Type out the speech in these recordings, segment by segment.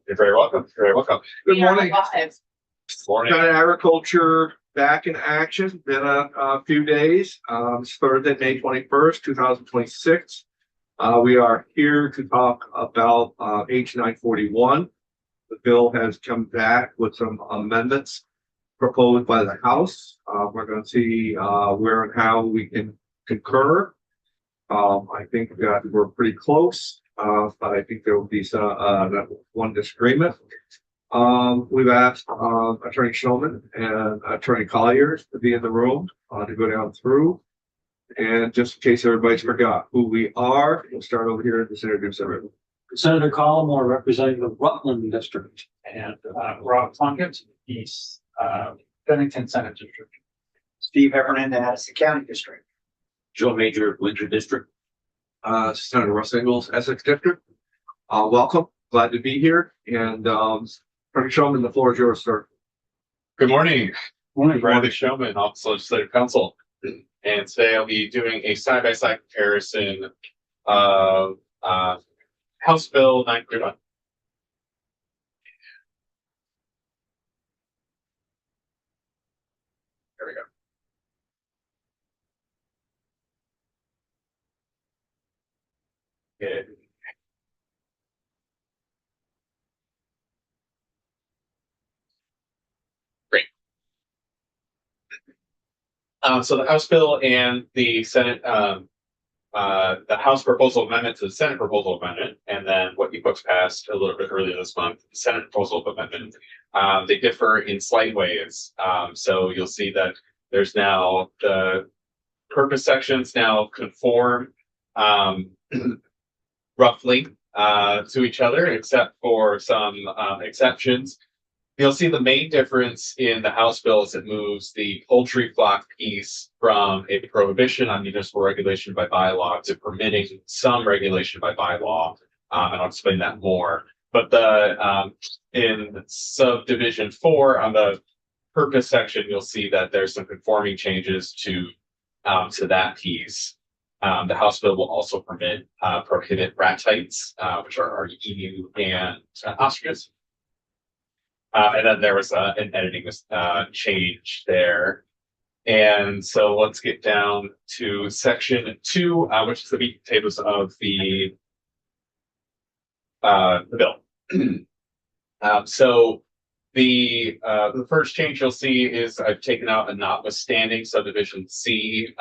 You're very welcome. You're very welcome. Good morning. Morning. Got agriculture back in action. Been a few days. It's Thursday, May 21st, 2026. We are here to talk about H941. The bill has come back with some amendments proposed by the House. We're going to see where and how we can concur. I think that we're pretty close, but I think there will be one disagreement. We've asked Attorney Shulman and Attorney Colliers to be in the room to go down through. And just in case everybody's forgot who we are, we'll start over here and just introduce everyone. Senator Collmore representing the Rutland District, and Rob Plunkett, East Bennington Senate District. Steve Heffernan, the Addison County District. Joe Major, Windsor District. Senator Russ Ingalls, Essex District. Welcome, glad to be here. And Attorney Shulman, the floor is yours, sir. Good morning. Morning, Bradley Shulman, Office of Legislative Counsel. And today I'll be doing a side-by-side comparison of House Bill 931. There we go. Okay. Great. So the House bill and the Senate, the House proposal amendment to the Senate proposal amendment, and then what you folks passed a little bit earlier this month, the Senate proposal amendment, they differ in slight ways. So you'll see that there's now the purpose sections now conform roughly to each other, except for some exceptions. You'll see the main difference in the House bill is it moves the poultry flock piece from a prohibition on municipal regulation by bylaw to permitting some regulation by bylaw. And I'll explain that more. But the in subdivision 4 on the purpose section, you'll see that there's some conforming changes to that piece. The House bill will also prohibit rat tights, which are emu and ostriches. And then there was an editing change there. And so let's get down to section 2, which is the meat and potatoes of the bill. So the first change you'll see is I've taken out a notwithstanding subdivision C.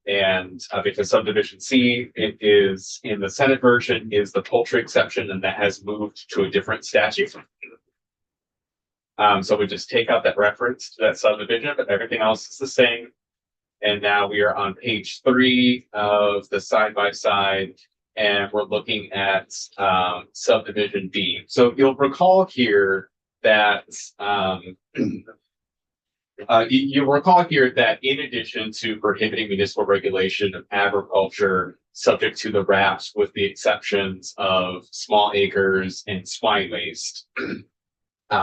And because subdivision C, it is in the Senate version is the poultry exception, and that has moved to a different statute. So we just take out that reference to that subdivision, but everything else is the same. And now we are on page 3 of the side-by-side, and we're looking at subdivision D. So you'll recall here that in addition to prohibiting municipal regulation of agriculture subject to the RAPs with the exceptions of small acres and swine waste.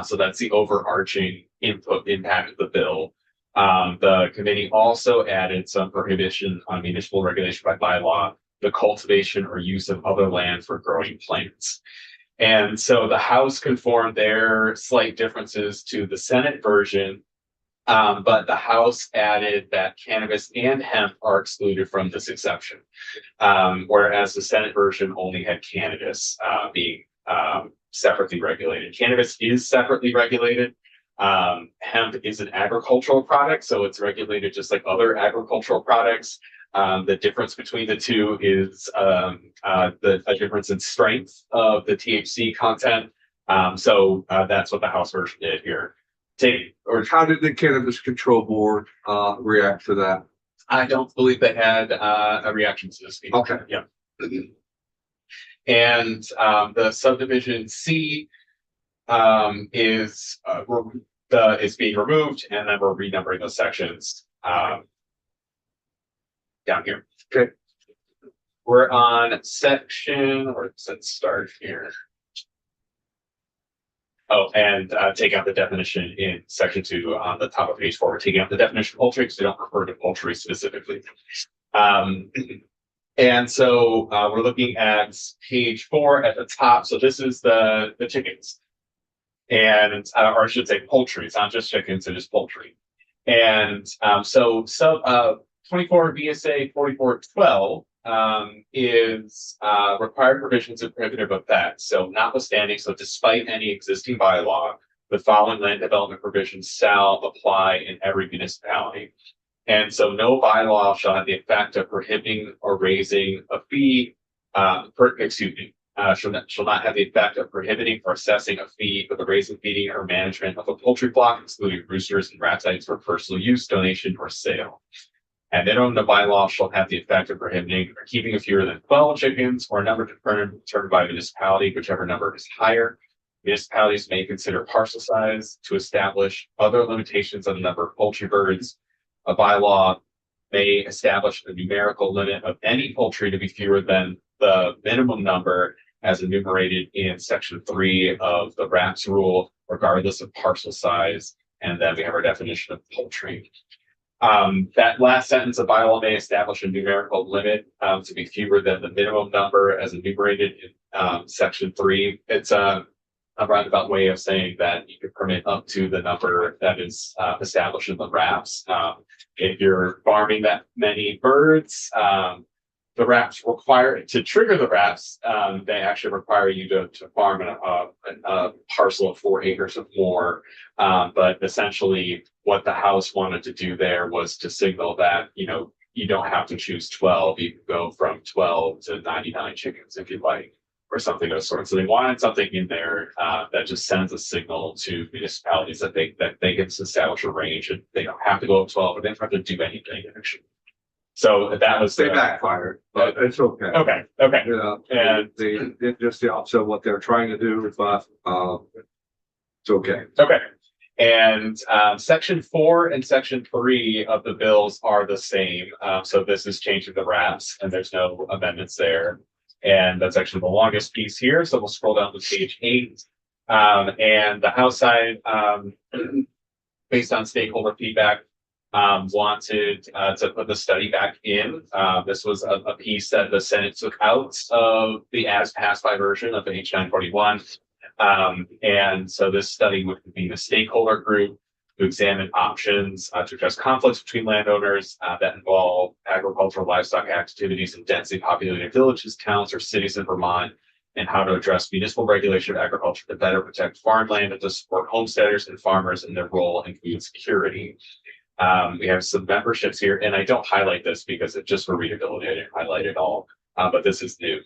So that's the overarching impact of the bill. The committee also added some prohibition on municipal regulation by bylaw, the cultivation or use of other land for growing plants. And so the House conformed their slight differences to the Senate version, but the House added that cannabis and hemp are excluded from this exception, whereas the Senate version only had cannabis being separately regulated. Cannabis is separately regulated. Hemp is an agricultural product, so it's regulated just like other agricultural products. The difference between the two is a difference in strength of the THC content. So that's what the House version did here. How did the Cannabis Control Board react to that? I don't believe they had a reaction to this. Okay. Yeah. And the subdivision C is being removed, and then we're renumbering those sections down here. Okay. We're on section, or let's start here. Oh, and take out the definition in section 2 on the top of page 4. We're taking out the definition of poultry because we don't refer to poultry specifically. And so we're looking at page 4 at the top. So this is the chickens, and or I should say poultry. It's not just chickens; it is poultry. And so 24 VSA 4412 is required provisions of prohibitive effect. So notwithstanding, so despite any existing bylaw, the following land development provisions shall apply in every municipality. And so no bylaw shall have the effect of prohibiting or raising a fee, shall not have the effect of prohibiting or assessing a fee for the raising, feeding, or management of a poultry flock, excluding roosters and rat sites for personal use, donation, or sale. And minimum, the bylaw shall have the effect of prohibiting or keeping fewer than 12 chickens or a number determined by municipality, whichever number is higher. Municipalities may consider parcel size to establish other limitations on the number of poultry birds. A bylaw may establish a numerical limit of any poultry to be fewer than the minimum number as enumerated in section 3 of the RAPS rule, regardless of parcel size. And then we have our definition of poultry. That last sentence, a bylaw may establish a numerical limit to be fewer than the minimum number as enumerated in section 3. It's a roundabout way of saying that you can permit up to the number that is established in the RAPS. If you're farming that many birds, the RAPS require to trigger the RAPS. They actually require you to farm a parcel of 4 acres or more. But essentially, what the House wanted to do there was to signal that you don't have to choose 12. You can go from 12 to 99 chickens if you'd like, or something of the sort. So they wanted something in there that just sends a signal to municipalities that they can establish a range, and they don't have to go up 12, but they don't have to do anything actually. So that was They backfired, but it's okay. Okay. Yeah, And they did just the opposite of what they're trying to do, but it's okay. okay. And section 4 and section 3 of the bills are the same. So this is changing the RAPS, and there's no amendments there. And that's actually the longest piece here. So we'll scroll down to page 8. And the House side, based on stakeholder feedback, wanted to put the study back in. This was a piece that the Senate took out of the as passed by version of H 941. And so this study would convene a stakeholder group to examine options to address conflicts between landowners that involve agricultural livestock activities in densely populated villages, towns, or cities in Vermont, and how to address municipal regulation of agriculture to better protect farmland and to support homesteaders and farmers in their role in food security. We have some memberships here, and I don't highlight this because it's just for readability. I didn't highlight it all, but this is new.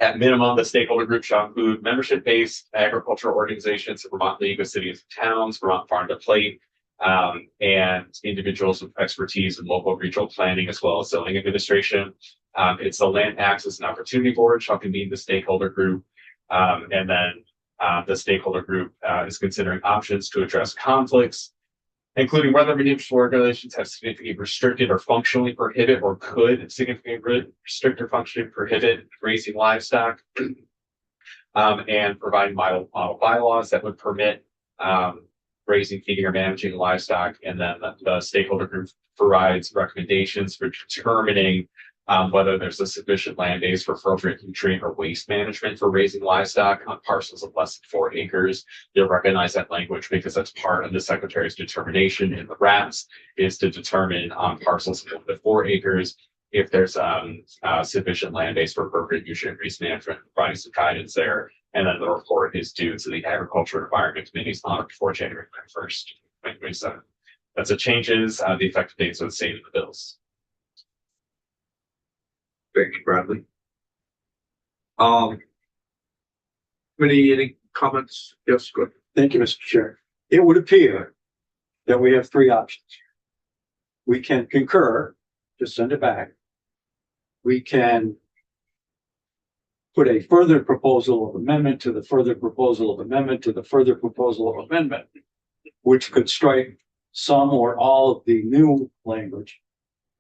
At minimum, the stakeholder group shall include membership-based agricultural organizations, Vermont League of Cities and Towns, Vermont Farm to Plate, and individuals with expertise in local regional planning as well as zoning administration. It's the Land Access and Opportunity Board shall convene the stakeholder group, and then the stakeholder group is considering options to address conflicts, including whether municipal regulations have significantly restricted or functionally prohibit or could significantly restrict or functionally prohibit raising livestock, and providing model bylaws that would permit raising, feeding, or managing livestock. And then the stakeholder group provides recommendations for determining whether there's a sufficient land base for appropriate nutrient or waste management for raising livestock on parcels of less than 4 acres. You'll recognize that language because that's part of the Secretary's determination in the RAPS, is to determine on parcels of up to 4 acres if there's sufficient land base for appropriate nutrient waste management, providing some guidance there. And then the report is due to the Agriculture and Environment Committees on or before January 1st, 2027. That's the changes. The effective dates are the same in the bills. Thank you, Bradley. Any comments? Yes, good. Thank you, Mr. Chair. It would appear that we have 3 options. We can concur, just send it back. We can put a further proposal of amendment to the further proposal of amendment to the further proposal of amendment, which could strike some or all of the new language,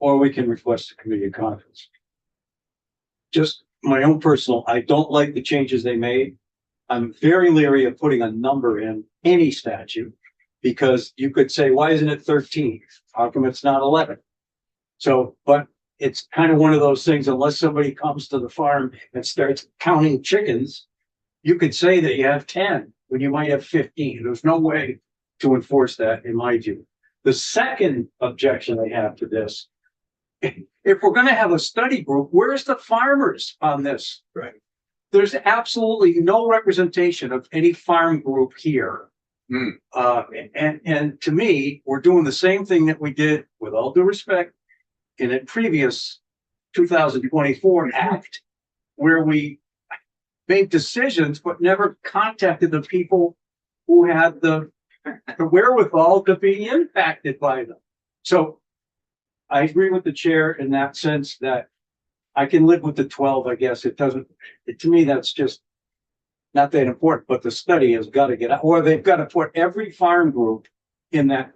or we can request a committee of conference. Just my own personal, I don't like the changes they made. I'm very leery of putting a number in any statute, because you could say, why isn't it 13? How come it's not 11? So, but it's kind of one of those things, unless somebody comes to the farm and starts counting chickens, you could say that you have 10 when you might have 15. There's no way to enforce that in my view. The second objection I have to this, if we're going to have a study group, where's the farmers on this? Right. There's absolutely no representation of any farm group here. And to me, we're doing the same thing that we did, with all due respect, in a previous 2024 act, where we made decisions but never contacted the people who had the wherewithal to be impacted by them. So I agree with the chair in that sense that I can live with the 12, I guess. It doesn't, to me, that's just not that important, but the study has got to get out, or they've got to put every farm group in that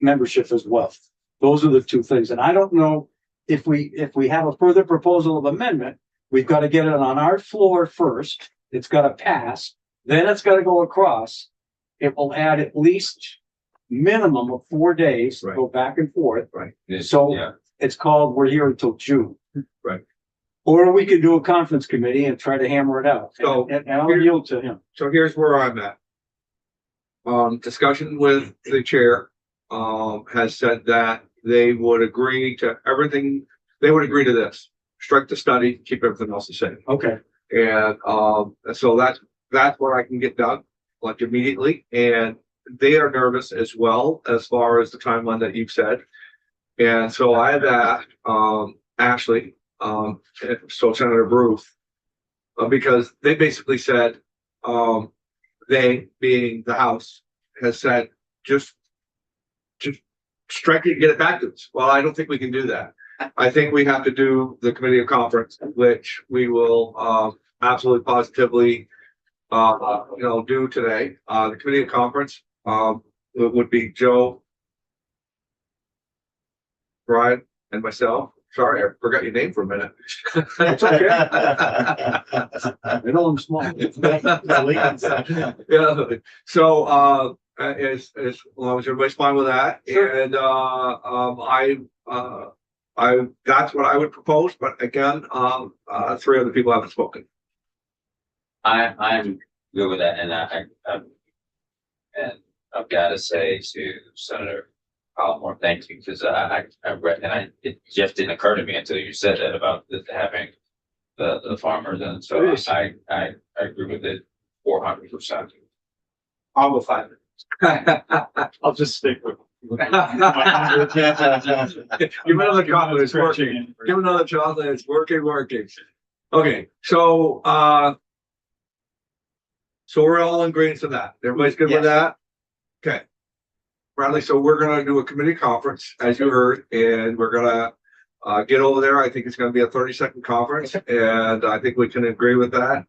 membership as well. Those are the two things. And I don't know if we have a further proposal of amendment, we've got to get it on our floor first. It's got to pass, then it's got to go across. It will add at least minimum of 4 days to go back and forth. Right. So Yeah. it's called, we're here until June. Right. Or we could do a conference committee and try to hammer it out. So- And I'll yield to him. So here's where I'm at. Discussion with the chair, has said that they would agree to everything. They would agree to this, strike the study, keep everything else the same. Okay. And, so that's what I can get done, like immediately. And they are nervous as well, as far as the timeline that you've said. And so I had asked, Ashley, so Senator Bruce, because they basically said, they, being the House, has said, just strike it and get it back to us. Well, I don't think we can do that. I think we have to do the committee of conference, which we will, absolutely positively, do today. The committee of conference, would be Joe, Brian, and myself. Sorry, I forgot your name for a minute. That's okay. I know I'm small. Yeah, so, as long as everybody's fine with that, and, that's what I would propose, but again, 3 other people haven't spoken. I'm good with that, and I've got to say to Senator Palmore, thank you, because I read, and it just didn't occur to me until you said that about having the farmers, and so I agree with it 400%. I'll go 5 minutes. I'll just stick with. Give another chocolate, it's working. Give another chocolate, it's working. Okay, so, so we're all in agreement to that. Everybody's good with that? Okay. Bradley, so we're gonna do a committee conference, as you heard, and we're gonna get over there. I think it's gonna be a 30-second conference, and I think we can agree with that.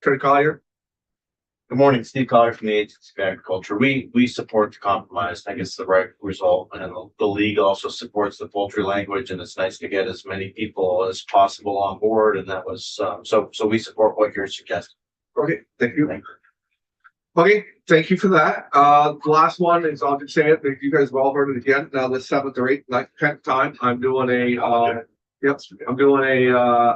Attorney Collier? Good morning, Steve Collier from the Agency of Agriculture. We support the compromise. I think it's the right result, and the league also supports the poultry language, and it's nice to get as many people as possible on board. And that was so we support what you're suggesting. Okay, thank you. Okay, thank you for that. The last one is, I'll just say it, you guys have all heard it again. Now the 7th or 8th, 9th, 10th time, I'm doing a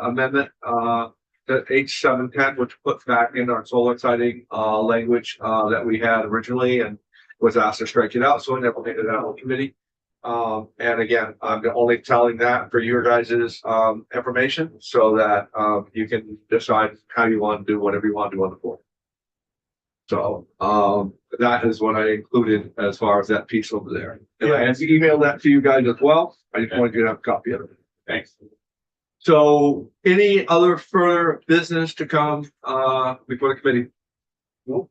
amendment, the H710, which puts back in our solar sighting language that we had originally and was asked to strike it out. So I never made it out of committee. And again, I'm only telling that for your guys's information so that you can decide how you want to do whatever you want to do on the board. So that is what I included as far as that piece over there. And I emailed that to you guys as well. I just wanted you to have a copy of it. Thanks. So any other further business to come before the committee? Nope.